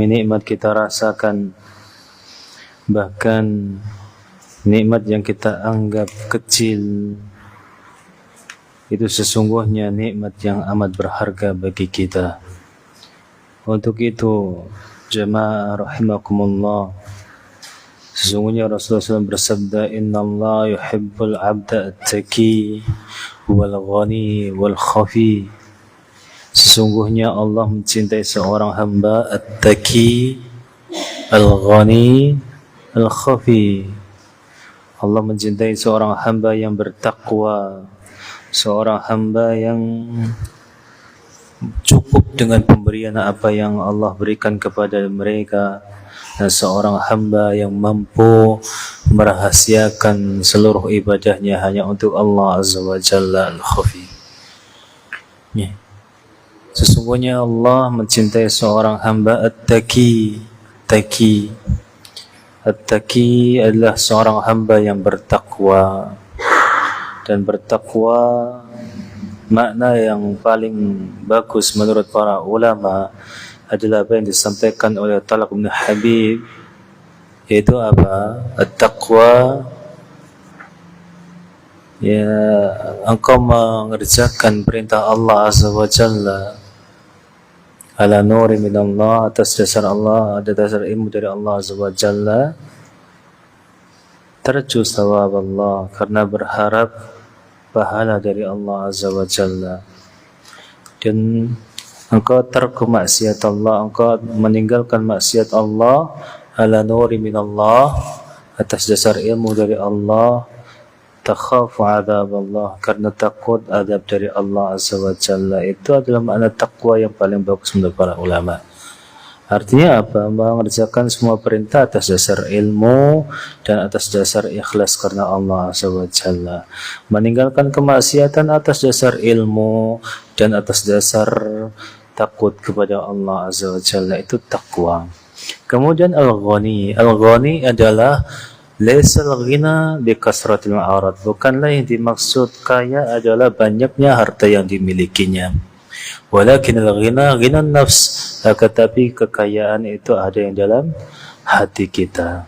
nikmat kita rasakan, bahkan nikmat yang kita anggap kecil itu sesungguhnya nikmat yang amat berharga bagi kita. Untuk itu, jemaah rahimakumullah, sesungguhnya Rasulullah SAW bersabda, Inna Allah yuhibbul abda at-taqi wal ghani wal khafi. Sesungguhnya Allah mencintai seorang hamba at-taqi, al-ghani, al-khafi. Allah mencintai seorang hamba yang bertakwa, seorang hamba yang cukup dengan pemberian apa yang Allah berikan kepada mereka, dan seorang hamba yang mampu merahasiakan seluruh ibadahnya hanya untuk Allah Azza wa Jalla al-Khafi. Sesungguhnya Allah mencintai seorang hamba at-taqi. At-taqi adalah seorang hamba yang bertakwa, dan bertakwa makna yang paling bagus menurut para ulama adalah apa yang disampaikan oleh Talaq bin Habib, yaitu apa? At-taqwa, ya, engkau mengerjakan perintah Allah Azza wa Jalla ala nuri min Allah, atas dasar Allah, ada dasar ilmu dari Allah Azza wa Jalla, tarju thawab Allah, karena berharap pahala dari Allah Azza wa Jalla. Dan engkau tarku maksiat Allah, engkau meninggalkan maksiat Allah ala nuri min Allah, atas dasar ilmu dari Allah, takhafu adab Allah, karena takut adab dari Allah Azza wa Jalla. Itu adalah makna takwa yang paling bagus menurut para ulama. Artinya apa? Mengerjakan semua perintah atas dasar ilmu dan atas dasar ikhlas karena Allah Azza wa Jalla. Meninggalkan kemaksiatan atas dasar ilmu dan atas dasar takut kepada Allah Azza wa Jalla. Itu takwa. Kemudian al-ghani. Al-ghani adalah laisal ghina bi kasratil ma'arad. Bukanlah yang dimaksud kaya adalah banyaknya harta yang dimilikinya. Walakin al-ghina ghina nafs. Tetapi kekayaan itu ada yang dalam hati kita.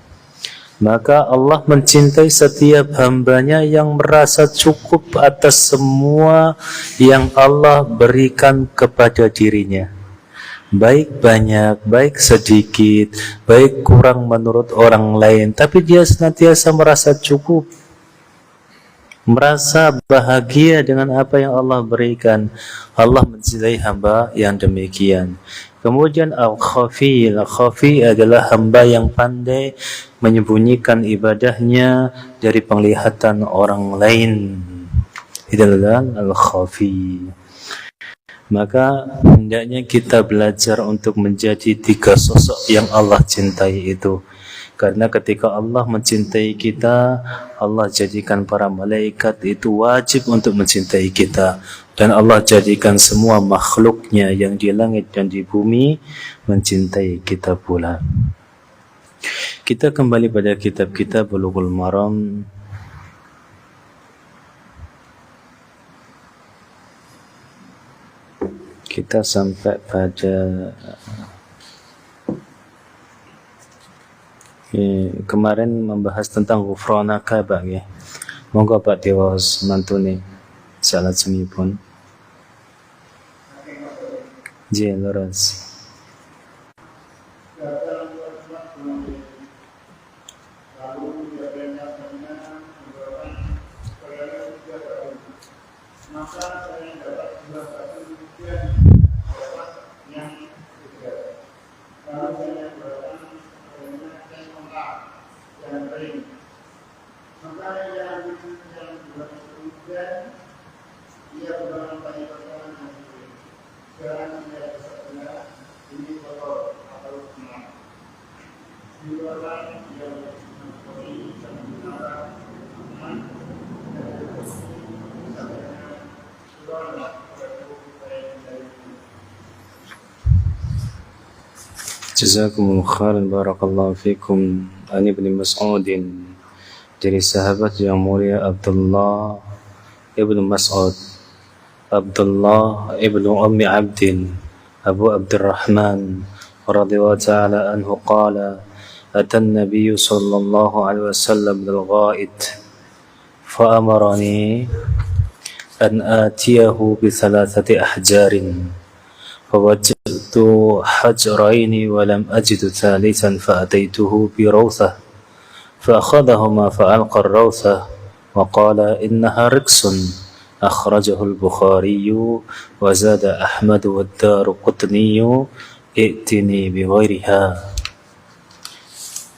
Maka Allah mencintai setiap hambanya yang merasa cukup atas semua yang Allah berikan kepada dirinya. Baik banyak, baik sedikit, baik kurang menurut orang lain, tapi dia senantiasa merasa cukup, merasa bahagia dengan apa yang Allah berikan. Allah mencintai hamba yang demikian. Kemudian al-khafi. Al-khafi adalah hamba yang pandai menyembunyikan ibadahnya dari penglihatan orang lain. Itu adalah al-khafi. Maka hendaknya kita belajar untuk menjadi tiga sosok yang Allah cintai itu. Karena ketika Allah mencintai kita, Allah jadikan para malaikat itu wajib untuk mencintai kita. Dan Allah jadikan semua makhluknya yang di langit dan di bumi mencintai kita pula. Kita kembali pada kitab kita Bulughul Maram. Kita sampai pada kemarin membahas tentang ghufranaka Pak ya. Monggo Pak Dewas mantune salat semipun. Ji leres. Jazakumullah khairan, barakallahu fikum. Ani bin Mas'udin, dari sahabat yang mulia Abdullah ibnu Mas'ud, Abdullah ibnu Ummi Abdin, Abu Abdurrahman رضي الله تعالى عنه قال أتى النبي صلى الله عليه وسلم الغائط فأمرني أن آتيه ب3 أحجار فوجدت حجرين ولم أجد ثالثا فأتيته بروثة فأخذهما فألقى الروثة وقال إنها ركس أخرجه البخاري وزاد أحمد والدارقطني ائتني بغيرها.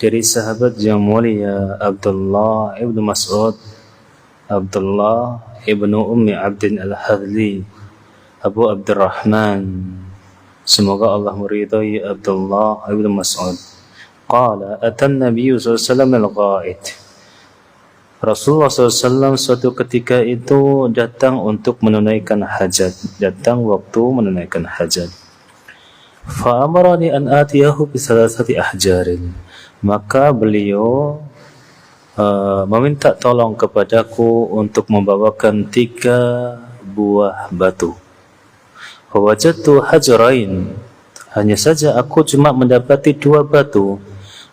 Dari sahabat yang mulia Abdullah ibnu Mas'ud, Abdullah ibnu Ummi Abdin al-Hadli, Abu Abdurrahman, semoga Allah meridai Abdullah ibnu Mas'ud. Qala atan Nabi sallallahu alaihi wasallam al-ghaid. Rasulullah SAW suatu ketika itu datang untuk menunaikan hajat, datang waktu menunaikan hajat. Fa'amarani an atiyahu bi3 ahjarin. Maka beliau meminta tolong kepadaku untuk membawakan 3 buah batu. Fawajadtu hajarain. Hanya saja aku cuma mendapati 2 batu.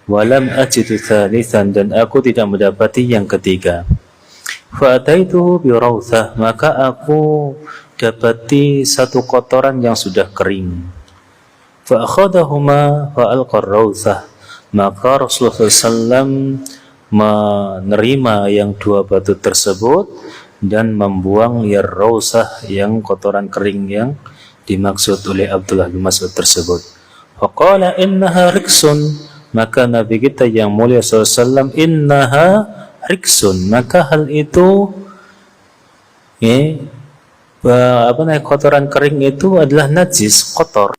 Walam ajidu thalithan, dan aku tidak mendapati yang ketiga. Fa'ataituhu bi rawthah, maka aku dapati 1 kotoran yang sudah kering. Fa'akhadahuma fa'alqa rawthah, maka Rasulullah SAW menerima yang 2 batu tersebut dan membuang ya rawthah, yang kotoran kering yang dimaksud oleh Abdullah bin Mas'ud tersebut. Faqala innaha riksun, maka Nabi kita yang mulia SAW, innaha riksun, maka hal itu kotoran kering itu adalah najis, kotor.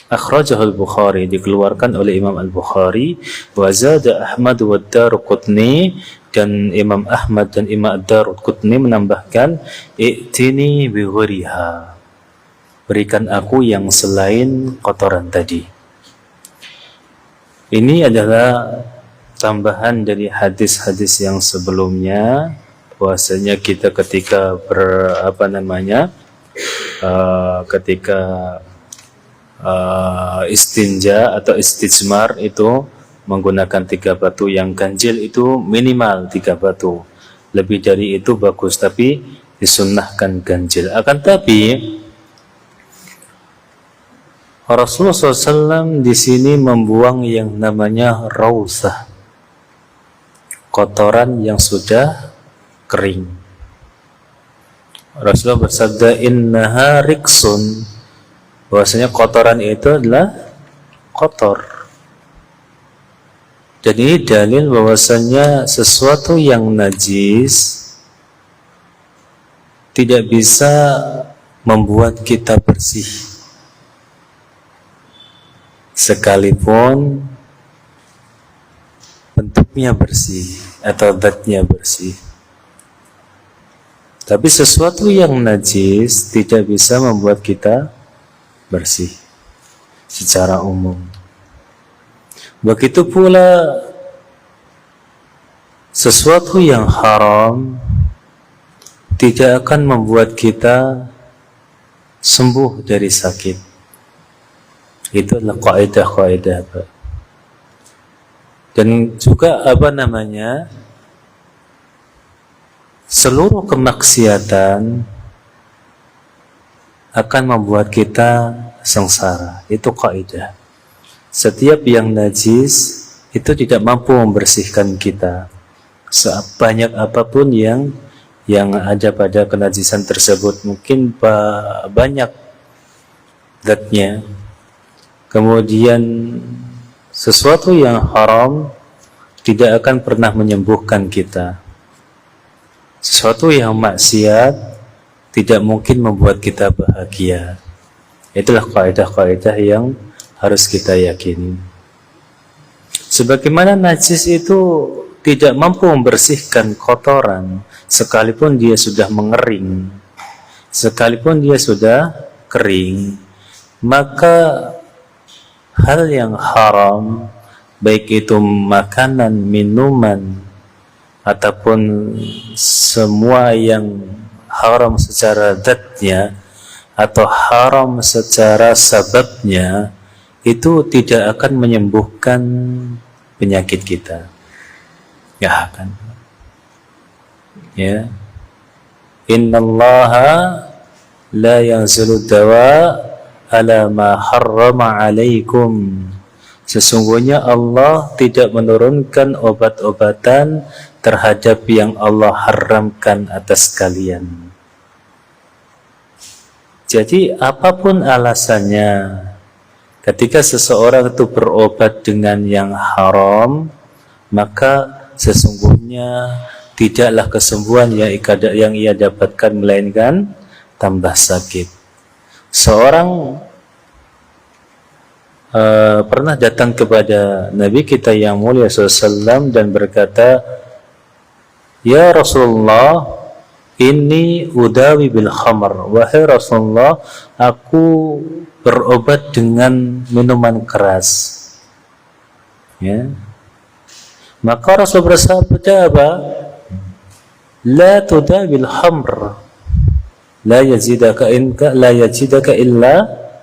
Akhrajahul Bukhari, dikeluarkan oleh Imam Al-Bukhari. Wa zada Ahmad wa Ad-Darqutni, dan Imam Ahmad dan Imam Ad-Darqutni menambahkan i'tini bi ghariha, berikan aku yang selain kotoran tadi. Ini adalah tambahan dari hadis-hadis yang sebelumnya, bahwasanya kita ketika ketika istinja atau istijmar itu menggunakan 3 batu, yang ganjil itu minimal 3 batu, lebih dari itu bagus, tapi disunnahkan ganjil. Akan tapi Rasulullah SAW di sini membuang yang namanya rawthah, kotoran yang sudah kering. Rasulullah bersabda innaha riksun, bahwasanya kotoran itu adalah kotor. Dan ini dalil bahwasanya sesuatu yang najis tidak bisa membuat kita bersih, sekalipun bentuknya bersih atau zatnya bersih. Tapi sesuatu yang najis tidak bisa membuat kita bersih secara umum. Begitu pula sesuatu yang haram tidak akan membuat kita sembuh dari sakit. Itu adalah kaidah-kaidah. Dan juga seluruh kemaksiatan akan membuat kita sengsara. Itu kaidah. Setiap yang najis itu tidak mampu membersihkan kita, sebanyak apapun yang ada pada kenajisan tersebut. Mungkin banyak zatnya. Kemudian sesuatu yang haram tidak akan pernah menyembuhkan kita. Sesuatu yang maksiat tidak mungkin membuat kita bahagia. Itulah kaidah-kaidah yang harus kita yakini. Sebagaimana najis itu tidak mampu membersihkan kotoran sekalipun dia sudah mengering, sekalipun dia sudah kering, maka hal yang haram, baik itu makanan, minuman, ataupun semua yang haram secara zatnya atau haram secara sababnya, itu tidak akan menyembuhkan penyakit kita. Ya kan? Ya. Innallaha la yanzilu dawa ala ma harrama alaikum. Sesungguhnya Allah tidak menurunkan obat-obatan terhadap yang Allah haramkan atas kalian. Jadi apapun alasannya, ketika seseorang itu berobat dengan yang haram, maka sesungguhnya tidaklah kesembuhan yang ia dapatkan, melainkan tambah sakit. Seorang pernah datang kepada Nabi kita yang mulia SAW dan berkata, "Ya Rasulullah, ini udawi bil khamr." Wahai Rasulullah, aku berobat dengan minuman keras. Ya. Maka Rasul bersabda apa? La tudawi bil khamr, la yazidaka illa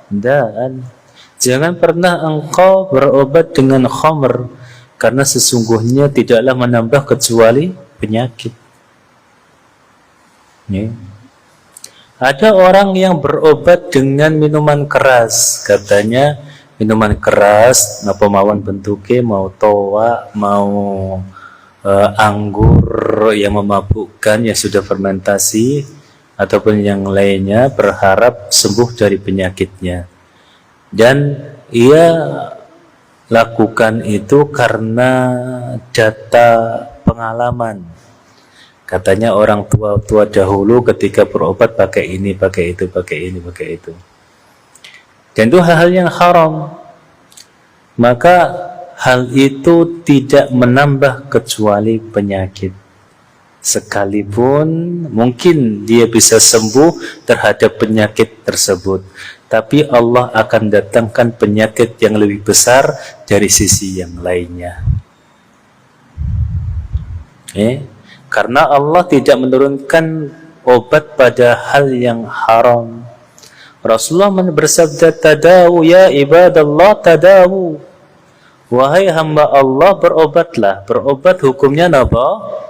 da'an. Jangan pernah engkau berobat dengan khamr, karena sesungguhnya tidaklah menambah kecuali penyakit. Ya. Ada orang yang berobat dengan minuman keras, katanya minuman keras, napa mawon bentuknya, mau toa, mau anggur yang memabukkan, yang sudah fermentasi, ataupun yang lainnya, berharap sembuh dari penyakitnya. Dan ia lakukan itu karena data pengalaman. Katanya orang tua-tua dahulu ketika berobat pakai ini, pakai itu, pakai ini, pakai itu. Dan itu hal-hal yang haram. Maka hal itu tidak menambah kecuali penyakit. Sekalipun mungkin dia bisa sembuh terhadap penyakit tersebut, tapi Allah akan datangkan penyakit yang lebih besar dari sisi yang lainnya. Karena Allah tidak menurunkan obat pada hal yang haram. Rasulullah bersabda, "Tadawu ya ibadallah, tadawu." Wahai hamba Allah, berobatlah. Berobat hukumnya apa?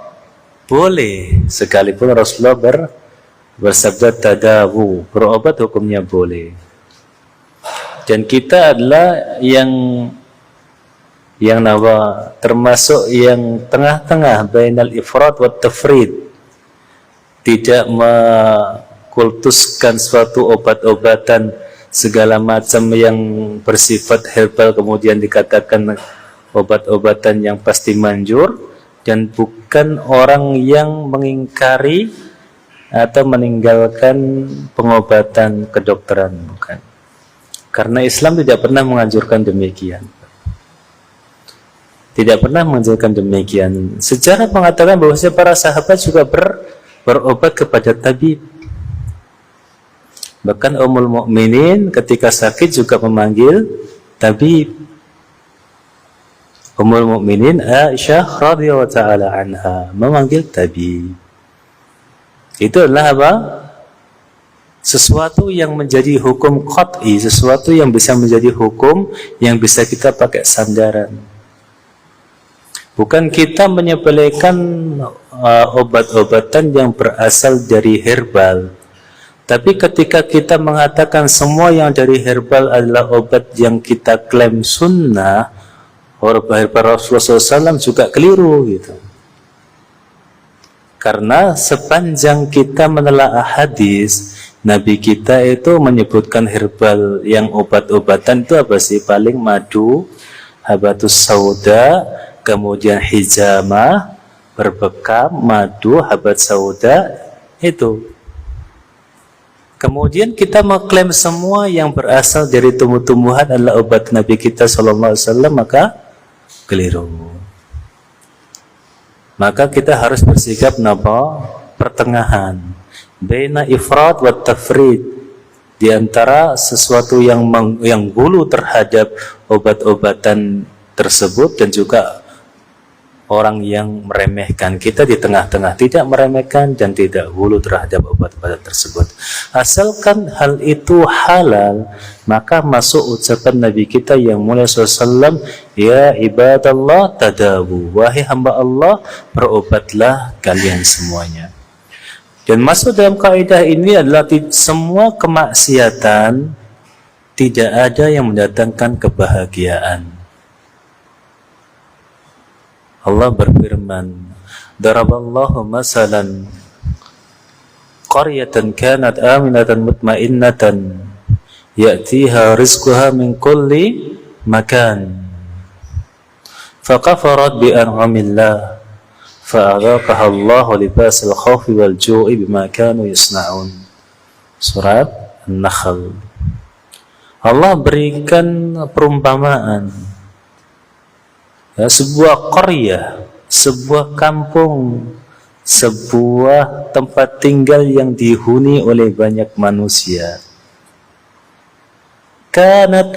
Boleh. Sekalipun Rasulullah bersabda tadawu, berobat hukumnya boleh. Dan kita adalah yang termasuk yang tengah-tengah bainal ifrat wa tafrid, tidak mengkultuskan suatu obat-obatan segala macam yang bersifat herbal kemudian dikatakan obat-obatan yang pasti manjur, dan bukan orang yang mengingkari atau meninggalkan pengobatan kedokteran, bukan. Karena Islam tidak pernah menganjurkan demikian. Tidak pernah menganjurkan demikian. Sejarah mengatakan bahwa para sahabat juga berobat kepada tabib. Bahkan Ummul Mukminin ketika sakit juga memanggil tabib. Ummul Mukminin Aisyah radhiyallahu taala anha memanggil tabib. Itu adalah apa? Sesuatu yang menjadi hukum qat'i, sesuatu yang bisa menjadi hukum yang bisa kita pakai sandaran. Bukan kita menyepelekan obat-obatan yang berasal dari herbal. Tapi ketika kita mengatakan semua yang dari herbal adalah obat yang kita klaim sunnah, herbal Rasulullah SAW juga keliru gitu. Karena sepanjang kita menelaah hadis, Nabi kita itu menyebutkan herbal yang obat-obatan itu apa sih? Paling madu, habatus sauda, kemudian hijamah, berbekam, madu, habat sauda, itu. Kemudian kita mengklaim semua yang berasal dari tumbuh-tumbuhan adalah obat Nabi kita SAW, maka keliru. Maka kita harus bersikap pertengahan, baina ifrat wa tafrid, di antara sesuatu yang hulu terhadap obat-obatan tersebut dan juga orang yang meremehkan. Kita di tengah-tengah, tidak meremehkan dan tidak hulu terhadap obat-obatan tersebut. Asalkan hal itu halal, maka masuk ucapan Nabi kita yang mulia SAW, ya ibadallah tadawu, wahai hamba Allah, berobatlah kalian semuanya. Dan masuk dalam kaidah ini adalah semua kemaksiatan tidak ada yang mendatangkan kebahagiaan. Allah berfirman, daraballahu masalan qaryatan kanat aminatan mutmainnatan ya'tiha rizquha min kulli makan fakafarat bi an'amillah fa'adhaqaha Allahu libasal khawfi wal ju'i bima kanu yasna'un. Surat An-Nahl. Allah berikan perumpamaan, ya, sebuah qaryah, sebuah kampung, sebuah tempat tinggal yang dihuni oleh banyak manusia. Kanat